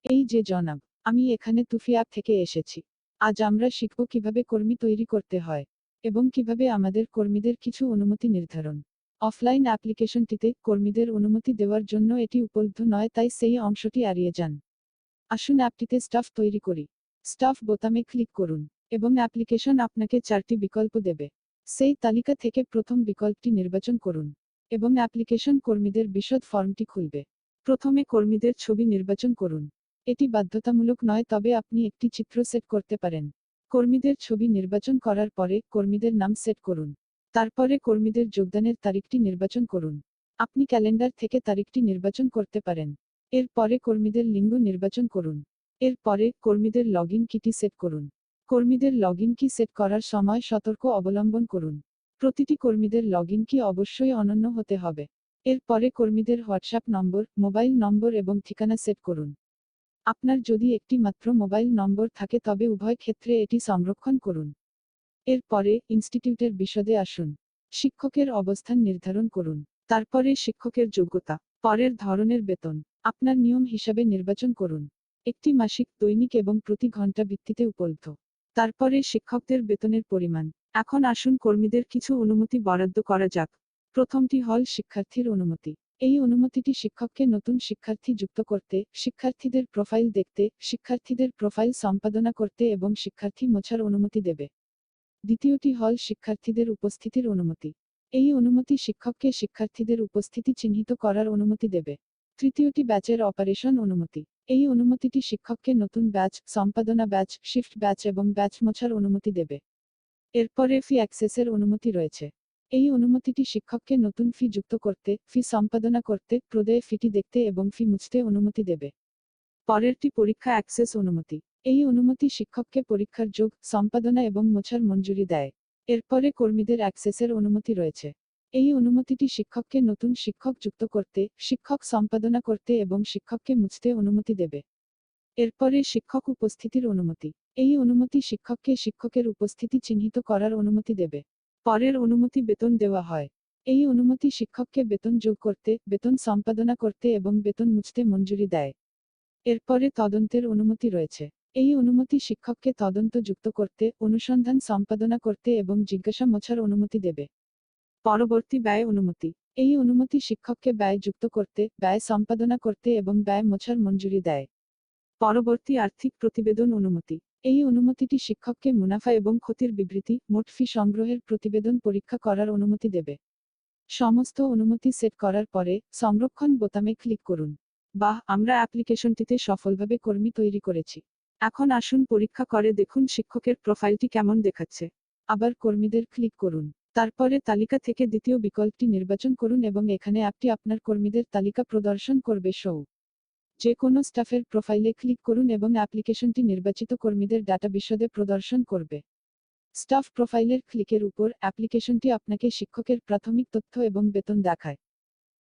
এই যে জনাব, আমি এখানে তুফি অ্যাপ থেকে এসেছি। আজ আমরা শিখব কিভাবে কর্মী তৈরি করতে হয় এবং কিভাবে আমাদের কর্মীদের কিছু অনুমতি নির্ধারণ। অফলাইন অ্যাপ্লিকেশনটিতে কর্মীদের অনুমতি দেওয়ার জন্য এটি উপলব্ধ নয়, তাই সেই অংশটি এড়িয়ে যান। আসুন অ্যাপটিতে স্টাফ তৈরি করি। স্টাফ বোতামে ক্লিক করুন এবং অ্যাপ্লিকেশন আপনাকে 4টি বিকল্প দেবে। সেই তালিকা থেকে প্রথম বিকল্পটি নির্বাচন করুন এবং অ্যাপ্লিকেশন কর্মীদের বিশদ ফর্মটি খুলবে। প্রথমে কর্মীদের ছবি নির্বাচন করুন। এটি বাধ্যতামূলক নয়, তবে আপনি একটি চিত্র সেট করতে পারেন। কর্মীদের ছবি নির্বাচন করার পরে কর্মীদের নাম সেট করুন। তারপরে কর্মীদের যোগদানের তারিখটি নির্বাচন করুন। আপনি ক্যালেন্ডার থেকে তারিখটি নির্বাচন করতে পারেন। এরপরে কর্মীদের লিঙ্গ নির্বাচন করুন। এরপরে কর্মীদের লগইন কিটি সেট করুন। কর্মীদের লগইন কি সেট করার সময় সতর্ক অবলম্বন করুন। প্রতিটি কর্মীদের লগইন কি অবশ্যই অনন্য হতে হবে। এরপরে কর্মীদের হোয়াটসঅ্যাপ নম্বর, মোবাইল নম্বর এবং ঠিকানা সেট করুন। আপনার যদি একটি মাত্র মোবাইল নম্বর থাকে তবে উভয় ক্ষেত্রে এটি সংরক্ষণ করুন। এরপরে ইনস্টিটিউটের বিশদে আসুন। শিক্ষকের অবস্থান নির্ধারণ করুন। তারপরে শিক্ষকের যোগ্যতা, পরের ধরনের বেতন আপনার নিয়ম হিসাবে নির্বাচন করুন। একটি মাসিক, দৈনিক এবং প্রতি ঘন্টা ভিত্তিতে উপলব্ধ। তারপরে শিক্ষকদের বেতনের পরিমাণ। এখন আসুন কর্মীদের কিছু অনুমতি বরাদ্দ করা যাক। প্রথমটি হল শিক্ষার্থীর অনুমতি। এই অনুমতিটি শিক্ষককে নতুন শিক্ষার্থী যুক্ত করতে, শিক্ষার্থীদের প্রোফাইল দেখতে, শিক্ষার্থীদের প্রোফাইল সম্পাদনা করতে এবং শিক্ষার্থী মোছার অনুমতি দেবে। দ্বিতীয়টি হল শিক্ষার্থীদের উপস্থিতির অনুমতি। এই অনুমতি শিক্ষককে শিক্ষার্থীদের উপস্থিতি চিহ্নিত করার অনুমতি দেবে। তৃতীয়টি ব্যাচের অপারেশন অনুমতি। এই অনুমতিটি শিক্ষককে নতুন ব্যাচ, সম্পাদনা ব্যাচ, শিফট ব্যাচ এবং ব্যাচ মোছার অনুমতি দেবে। এরপরে ফি অ্যাক্সেসের অনুমতি রয়েছে। এই অনুমতিটি শিক্ষককে নতুন ফি যুক্ত করতে, ফি সম্পাদনা করতে, প্রদেয় ফিটি দেখতে এবং ফি মুছতে অনুমতি দেবে। পরেরটি পরীক্ষা অ্যাক্সেস অনুমতি। এই অনুমতি শিক্ষককে পরীক্ষার যোগ, সম্পাদনা এবং মোছার মঞ্জুরি দেয়। এরপরে কর্মীদের অ্যাক্সেসের অনুমতি রয়েছে। এই অনুমতিটি শিক্ষককে নতুন শিক্ষক যুক্ত করতে, শিক্ষক সম্পাদনা করতে এবং শিক্ষককে মুছতে অনুমতি দেবে। এরপরে শিক্ষক উপস্থিতির অনুমতি। এই অনুমতি শিক্ষককে শিক্ষকের উপস্থিতি চিহ্নিত করার অনুমতি দেবে। পরের অনুমতি বেতন দেওয়া হয়। এই অনুমতি শিক্ষককে বেতন যোগ করতে, বেতন সম্পাদনা করতে এবং বেতন মুছতে মঞ্জুরি দেয়। এরপরে তদন্তের অনুমতি রয়েছে। এই অনুমতি শিক্ষককে তদন্ত যুক্ত করতে, অনুসন্ধান সম্পাদনা করতে এবং জিজ্ঞাসা মোছার অনুমতি দেবে। পরবর্তী ব্যয় অনুমতি। এই অনুমতি শিক্ষককে ব্যয় যুক্ত করতে, ব্যয় সম্পাদনা করতে এবং ব্যয় মোছার মঞ্জুরি দেয়। পরবর্তী আর্থিক প্রতিবেদন অনুমতি। এই অনুমতিটি শিক্ষককে মুনাফা এবং ক্ষতির বিবৃতি, মোট ফি সংগ্রহের প্রতিবেদন পরীক্ষা করার অনুমতি দেবে। সমস্ত অনুমতি সেট করার পরে সংরক্ষণ বোতামে ক্লিক করুন। বাহ, আমরা অ্যাপ্লিকেশনটিতে সফলভাবে কর্মী তৈরি করেছি। এখন আসুন পরীক্ষা করে দেখুন শিক্ষকের প্রোফাইলটি কেমন দেখাচ্ছে। আবার কর্মীদের ক্লিক করুন। তারপরে তালিকা থেকে দ্বিতীয় বিকল্পটি নির্বাচন করুন এবং এখানে অ্যাপটি আপনার কর্মীদের তালিকা প্রদর্শন করবে। যে কোনো স্টাফের প্রোফাইলে ক্লিক করুন এবং অ্যাপ্লিকেশনটি নির্বাচিত কর্মীদের ডাটা বিশদে প্রদর্শন করবে। স্টাফ প্রোফাইলের ক্লিকের উপর অ্যাপ্লিকেশনটি আপনাকে শিক্ষকের প্রাথমিক তথ্য এবং বেতন দেখায়।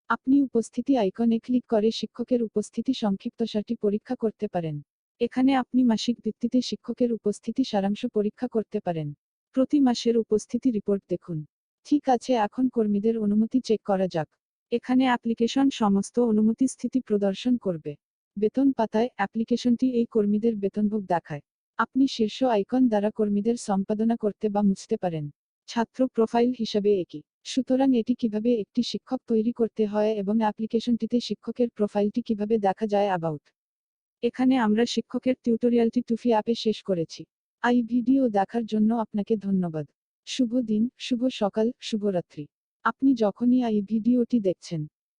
আপনি উপস্থিতি আইকনে ক্লিক করে শিক্ষকের উপস্থিতি সংক্ষিপ্তসারটি পরীক্ষা করতে পারেন। এখানে আপনি মাসিক ভিত্তিতে শিক্ষকের উপস্থিতি সারাংশ পরীক্ষা করতে পারেন। প্রতি মাসের উপস্থিতি রিপোর্ট দেখুন। ঠিক আছে, এখন কর্মীদের অনুমতি চেক করা যাক। এখানে অ্যাপ্লিকেশন সমস্ত অনুমতি স্থিতি প্রদর্শন করবে। বেতন পাতায় অ্যাপ্লিকেশনটি এই কর্মীদের বেতনভোগ দেখায়। আপনি শীর্ষ আইকন দ্বারা কর্মীদের সম্পাদনা করতে বা মুছতে পারেন। ছাত্র প্রোফাইল হিসাবে একই। সুতরাং এটি কিভাবে একটি শিক্ষক তৈরি করতে হয় এবং অ্যাপ্লিকেশনটিতে শিক্ষকের প্রোফাইলটি কিভাবে দেখা যায় অ্যাবাউট। এখানে আমরা শিক্ষকের টিউটোরিয়ালটি টুফি অ্যাপে শেষ করেছি। এই ভিডিও দেখার জন্য আপনাকে ধন্যবাদ। শুভ দিন, শুভ সকাল, শুভরাত্রি। আপনি যখনই এই ভিডিওটি দেখছেন